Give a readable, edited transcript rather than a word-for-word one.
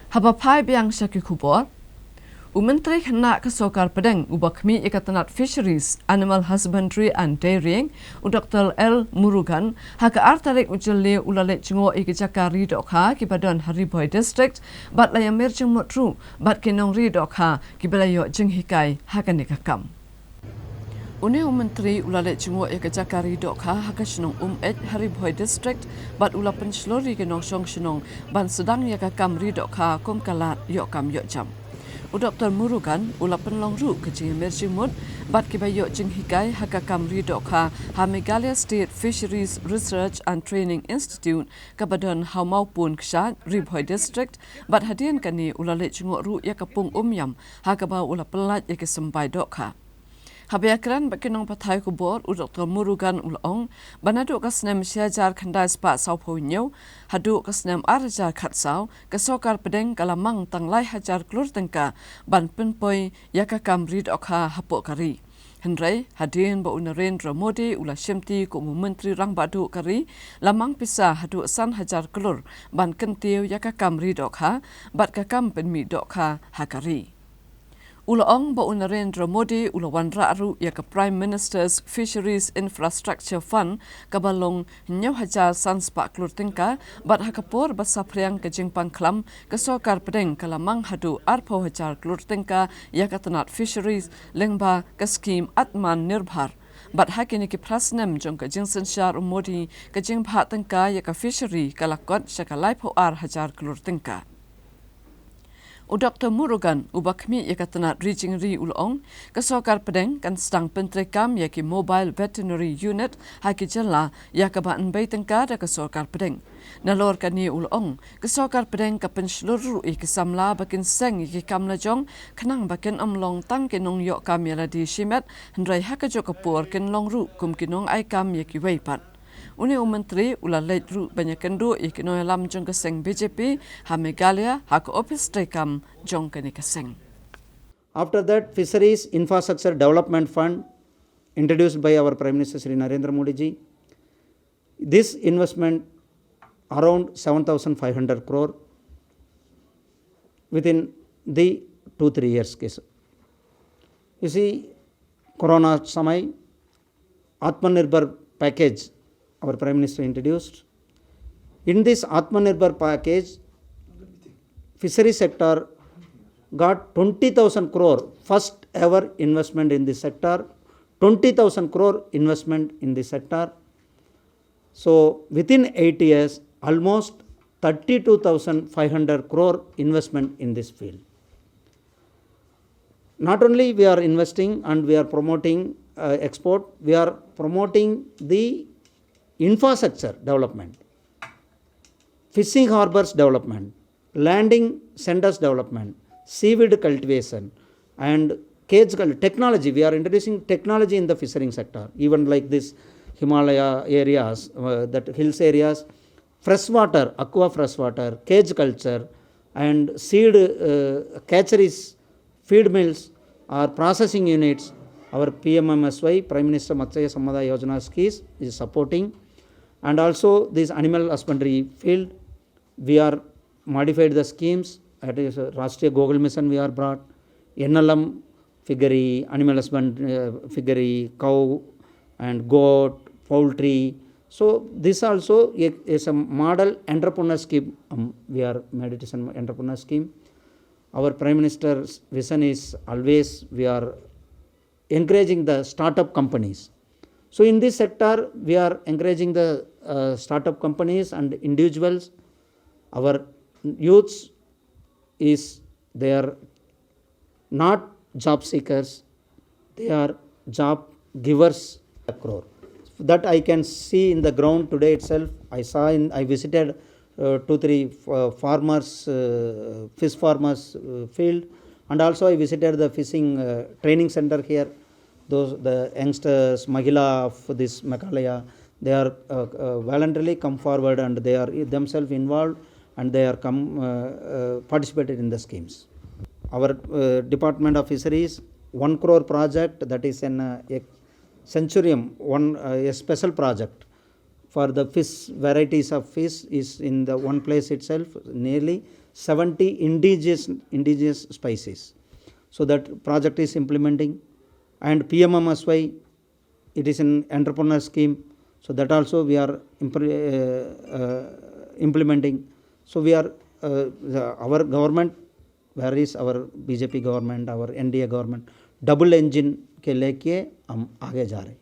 Habapai biang syaki kubor. Menteri Kena Kesokar Pedang Ubakmi Ikatanat Fisheries, Animal Husbandry and Dairying, Dr. L. Murugan, haka artarik ujali ulalet jungo ikijaka ridokha kibadon Hariboy District, bat layamir jeng mutru, bat kinong ridokha kibalayo jeng hikai haka nikakam. Menteri ulalet jungo ikijaka ridokha haka shinong Hariboy District, bat ulapan shlori kinong shinong ban sedang yakakam ridokha kumkalat yokam yokjam. Dr. Murugan ulapan longru kecing merjimut bat kibayo jeng hikai hakakam ridokha ha Meghalaya State Fisheries Research and Training Institute kabadon hau maupun ksha Hariboy District bat hadian kani ulalet jengok ru yakapung yam hakaba ulapelat yakesembai dokha. Habiakran bakinong patay kubor Dr. Murugan ulong banado kasnem syajar khandai spa sauponyo hadu kasnem arjar khatsau kasokar pedeng kalamang tanglai hajar klur tengka ban penpoi yakakam ridokha hapokari. Hendrai hadin ba Narendra Modi ula syemti ku menteri rang badu kari lamang pisa hadu san hajar klur ban kentiu yakakam ridokha bat kakam penmi dokha hakari. Ulaong ba Narendra Modi ulawan ra'ru yaka Prime Minister's Fisheries Infrastructure Fund kabalong nyaw hajar sanspa klur tingka bat hakapor basapriang kajing pangklam kasokar pedeng kalamang hadu arpo hajar klur tingka yaka tanat fisheries lengba kaskim Atman Nirbhar. Bat hakini ki prasnem jong kajing sensyar Modi kajing bhat tingka yaka fishery kalakot syakalai po hajar klur tingka. Dr. Murugan ubakmi yakatanat reaching ri ulong kasokar pedeng kan stang pentrekam yaki mobile veterinary unit haki jala yakabaan baitengka da kasokar pedeng. Nalor kani ulong kasokar pedeng kapen seluruh kesamla bakin seng yaki kamla jong kenang bakin amlong tang kinong yok kam yala di shimet hendrai haka jokapur kinlong ru kum kinong ay kam yaki weipat. Menteri ulalet ru banyak kendu ikino alam jong keseng BJP ha Meghalaya ha ko office trekam jong kani keseng. After that, Fisheries Infrastructure Development Fund introduced by our Prime Minister Sri Narendra Modi ji. This investment around 7,500 crore within the 2-3 years case. You see, Corona samay Atmanirbhar package our Prime Minister introduced. In this Atmanirbhar package, fishery sector got 20,000 crore, first ever investment in this sector, 20,000 crore investment in this sector. So within 8 years, almost 32,500 crore investment in this field. Not only we are investing and we are promoting export, we are promoting the infrastructure development, fishing harbors development, landing centers development, seaweed cultivation and cage technology. We are introducing technology in the fishing sector, even like this Himalaya areas, that hills areas, freshwater, aqua freshwater, cage culture and seed catcheries, feed mills or processing units. Our PMMSY, Prime Minister Matsya Sampada Yojana schemes is supporting. And also this animal husbandry field, we are modified the schemes. That is Rashtriya Gogol Mission we are brought, NLM figure, animal husband figure, cow and goat, poultry. So this also is a model entrepreneur scheme. We are made it as an entrepreneur scheme. Our Prime Minister's vision is always we are encouraging the startup companies. So in this sector, we are encouraging the startup companies and individuals. Our youths they are not job seekers, they are job givers. That I can see in the ground today itself. I visited 2-3 farmers, fish farmers field, and also I visited the fishing training center here. The youngsters, Mahila of this Meghalaya, they are voluntarily come forward and they are themselves involved and they are participated in the schemes. Our Department of Fisheries, 1 crore project, that is a centurium, a special project for the fish, varieties of fish is in the one place itself, nearly 70 indigenous species. So that project is implementing, and PMMSY, it is an entrepreneur scheme. So that also we are implementing. So we are our government, where is our BJP government, our NDA government, double engine के लेके हम आगे जा रहे हैं.